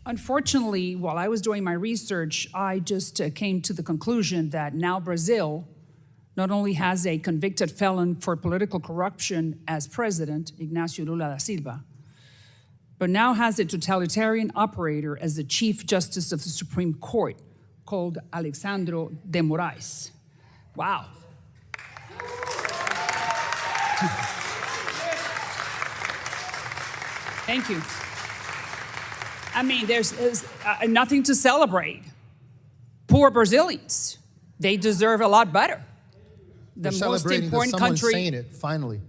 Unfortunately, while I was doing my research, I just came to the conclusion that now Brazil not only has a convicted felon for political corruption as president, Ignacio Lula da Silva, but now has a totalitarian operator as the Chief Justice of the Supreme Court called Alexandre de Moraes. Wow. Thank you. I mean, there's nothing to celebrate. Poor Brazilians, they deserve a lot better. The most important country, saying it, finally.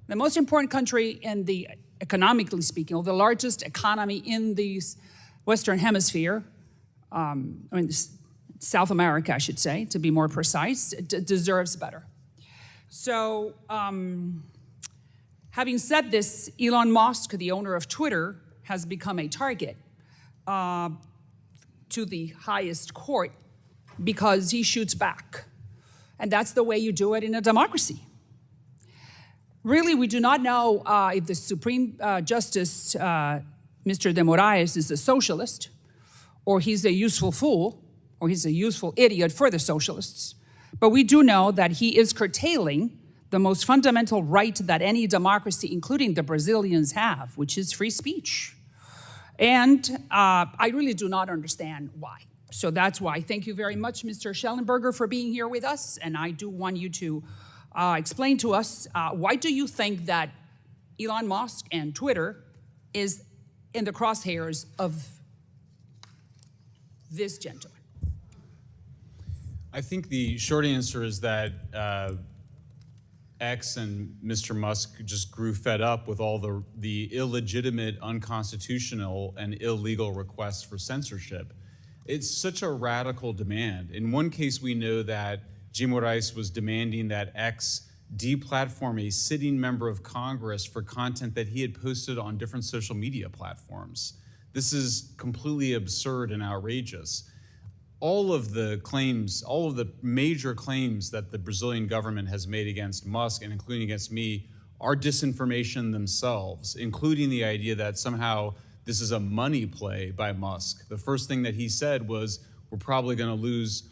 The most important country in the, economically speaking, or the largest economy in the Western Hemisphere, I mean, South America, I should say, to be more precise, deserves better. So, having said this, Elon Musk, the owner of Twitter, has become a target to the highest court because he shoots back. And that's the way you do it in a democracy. Really, we do not know if the Supreme Justice, Mr. de Moraes, is a socialist, or he's a useful fool, or he's a useful idiot for the socialists. But we do know that he is curtailing the most fundamental right that any democracy, including the Brazilians, have, which is free speech. And I really do not understand why. So that's why. Thank you very much, Mr. Schellenberger, for being here with us. And I do want you to explain to us, why do you think that Elon Musk and Twitter is in the crosshairs of this gentleman? I think the short answer is that X and Mr. Musk just grew fed up with all the illegitimate, unconstitutional, and illegal requests for censorship. It's such a radical demand. In one case, we know that G. Moraes was demanding that X deplatform a sitting member of Congress for content that he had posted on different social media platforms. This is completely absurd and outrageous. All of the claims, all of the major claims that the Brazilian government has made against Musk and including against me are disinformation themselves, including the idea that somehow this is a money play by Musk. The first thing that he said was, we're probably going to lose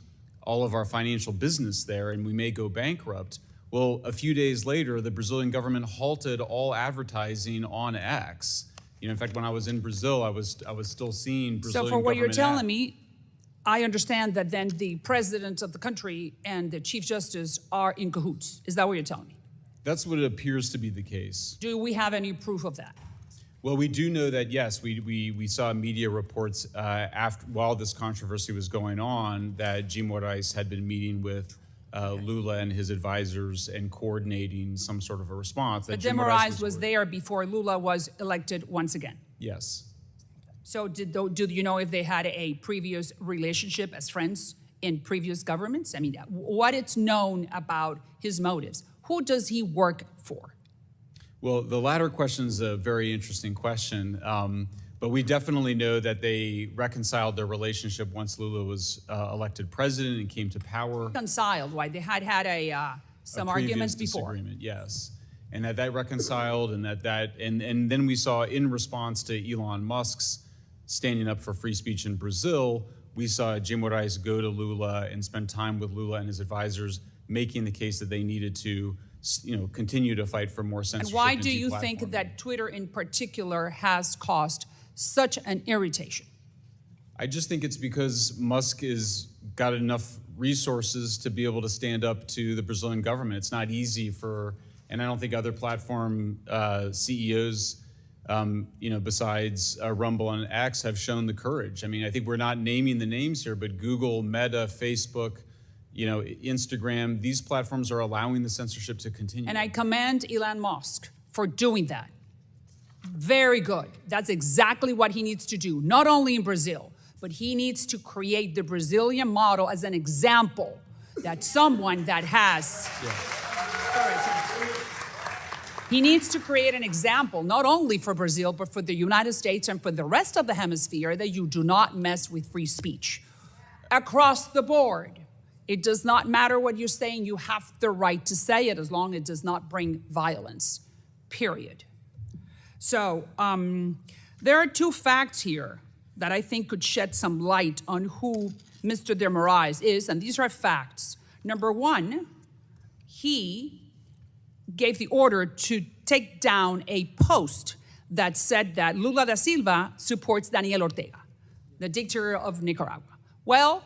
all of our financial business there and we may go bankrupt. Well, a few days later, the Brazilian government halted all advertising on X. In fact, when I was in Brazil, I was still seeing Brazilian government. So for what you're telling me, I understand that then the president of the country and the chief justice are in cahoots. Is that what you're telling me? That's what it appears to be the case. Do we have any proof of that? Well, we do know that, yes, we saw media reports while this controversy was going on that G. Moraes had been meeting with Lula and his advisors and coordinating some sort of a response. But G. Moraes was there before Lula was elected once again? Yes. So do you know if they had a previous relationship as friends in previous governments? I mean, what is known about his motives? Who does he work for? Well, the latter question is a very interesting question, but we definitely know that they reconciled their relationship once Lula was elected president and came to power. Reconciled? Why? They had some arguments before. Yes, and that reconciled, and and then we saw in response to Elon Musk's standing up for free speech in Brazil, we saw G. Moraes go to Lula and spend time with Lula and his advisors, making the case that they needed to continue to fight for more censorship. And why do you think that Twitter in particular has caused such an irritation? I just think it's because Musk has got enough resources to be able to stand up to the Brazilian government. It's not easy and I don't think other platform CEOs, besides Rumble and X, have shown the courage. I mean, I think we're not naming the names here, but Google, Meta, Facebook, Instagram, these platforms are allowing the censorship to continue. And I commend Elon Musk for doing that. Very good. That's exactly what he needs to do, not only in Brazil, but he needs to create the Brazilian model as an example that someone that has... He needs to create an example, not only for Brazil, but for the United States and for the rest of the hemisphere, that you do not mess with free speech. Across the board. It does not matter what you're saying, you have the right to say it as long as it does not bring violence, period. So there are two facts here that I think could shed some light on who Mr. de Moraes is, and these are facts. Number one, he gave the order to take down a post that said that Lula da Silva supports Daniel Ortega, the dictator of Nicaragua. Well,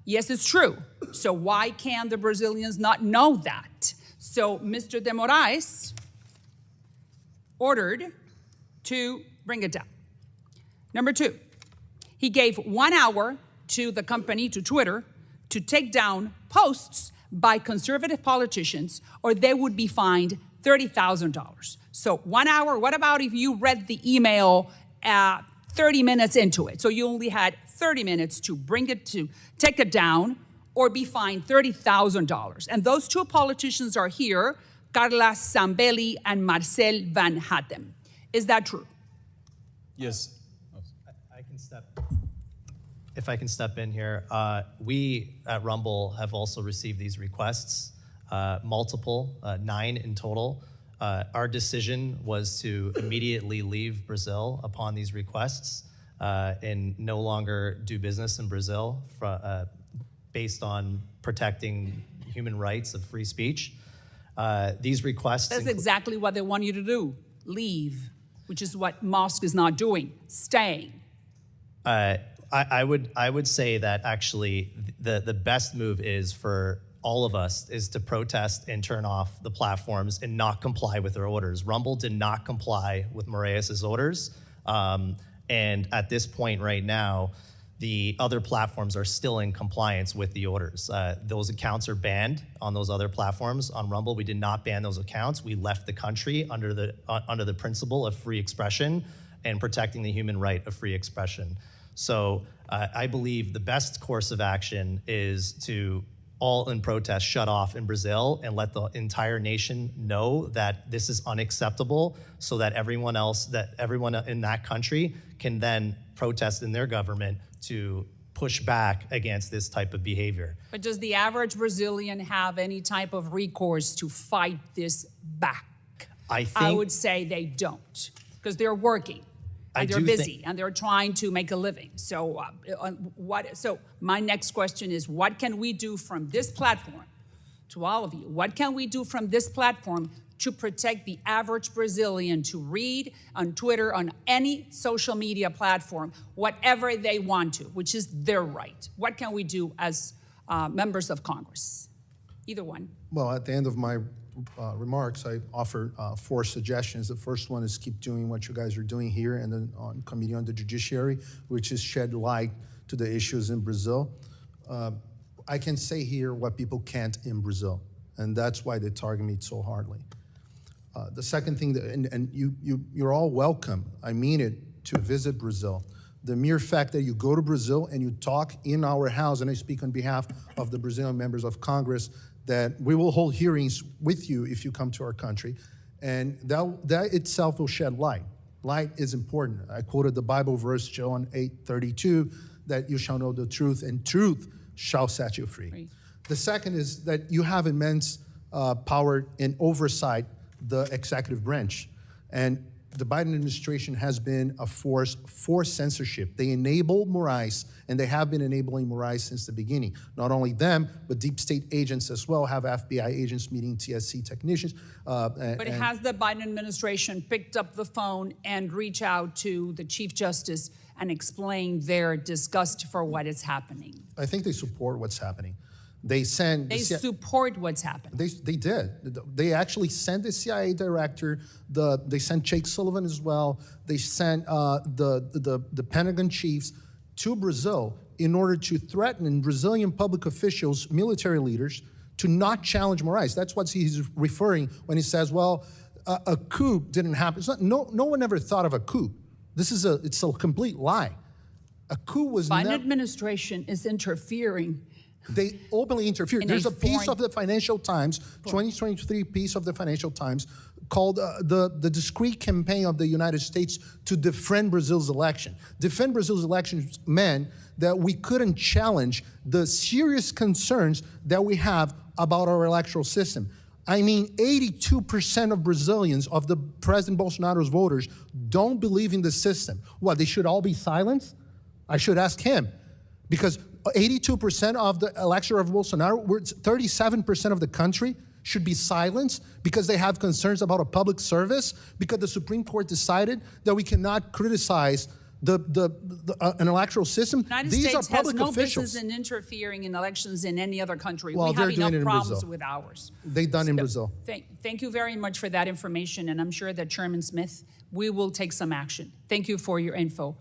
yes, it's true. So why can the Brazilians not know that? So Mr. de Moraes ordered to bring it down. Number two, he gave 1 hour to the company, to Twitter, to take down posts by conservative politicians, or they would be fined $30,000. So 1 hour, what about if you read the email 30 minutes into it? So you only had 30 minutes to bring it to, take it down, or be fined $30,000. And those two politicians are here, Carla Zambelli and Marcel Van Hatten. Is that true? Yes. If I can step in here, we at Rumble have also received these requests, multiple, 9 in total. Our decision was to immediately leave Brazil upon these requests and no longer do business in Brazil based on protecting human rights of free speech. These requests— That's exactly what they want you to do, leave, which is what Musk is not doing, staying. I would say that actually the best move is for all of us is to protest and turn off the platforms and not comply with their orders. Rumble did not comply with Moraes' orders. And at this point right now, the other platforms are still in compliance with the orders. Those accounts are banned on those other platforms. On Rumble, we did not ban those accounts. We left the country under the principle of free expression and protecting the human right of free expression. So I believe the best course of action is to all in protest shut off in Brazil and let the entire nation know that this is unacceptable so that everyone in that country can then protest in their government to push back against this type of behavior. But does the average Brazilian have any type of recourse to fight this back? I would say they don't, because they're working. And they're busy, and they're trying to make a living. So so my next question is, what can we do from this platform, to all of you, what can we do from this platform to protect the average Brazilian to read on Twitter, on any social media platform, whatever they want to, which is their right? What can we do as members of Congress? Either one. Well, at the end of my remarks, I offer 4 suggestions. The first one is keep doing what you guys are doing here and then on Committee on the Judiciary, which is shed light to the issues in Brazil. I can say here what people can't in Brazil, and that's why they target me so hardly. The second thing, and you're all welcome, I mean it, to visit Brazil. The mere fact that you go to Brazil and you talk in our house, and I speak on behalf of the Brazilian members of Congress, that we will hold hearings with you if you come to our country, and that itself will shed light. Light is important. I quoted the Bible verse, John 8:32, that you shall know the truth, and truth shall set you free. Right. The second is that you have immense power in oversight the executive branch, and the Biden administration has been a force for censorship. They enabled Moraes, and they have been enabling Moraes since the beginning. Not only them, but deep state agents as well, have FBI agents meeting TSC technicians. But has the Biden administration picked up the phone and reached out to the Chief Justice and explained their disgust for what is happening? I think they support what's happening. They support what's happened. They did. They actually sent the CIA director. They sent Jake Sullivan as well. They sent the Pentagon chiefs to Brazil in order to threaten Brazilian public officials, military leaders, to not challenge Moraes. That's what he's referring when he says, "Well, a coup didn't happen." It's not, no one ever thought of a coup. It's a complete lie. A coup was Biden administration is interfering. They openly interfered. There's a piece of the Financial Times, 2023 piece of the Financial Times, called the discreet campaign of the United States to defend Brazil's election. Defend Brazil's election meant that we couldn't challenge the serious concerns that we have about our electoral system. I mean, 82% of Brazilians, of the President Bolsonaro's voters, don't believe in the system. What, they should all be silenced? I should ask him, because 82% of the election of Bolsonaro, 37% of the country should be silenced because they have concerns about a public service, because the Supreme Court decided that we cannot criticize an electoral system. The United These States are public has no officials. business in interfering in elections in any other country. Well, We they're have doing enough it in problems Brazil. with ours. They done in Brazil. Thank you very much for that information, and I'm sure that Chairman Smith, we will take some action. Thank you for your info.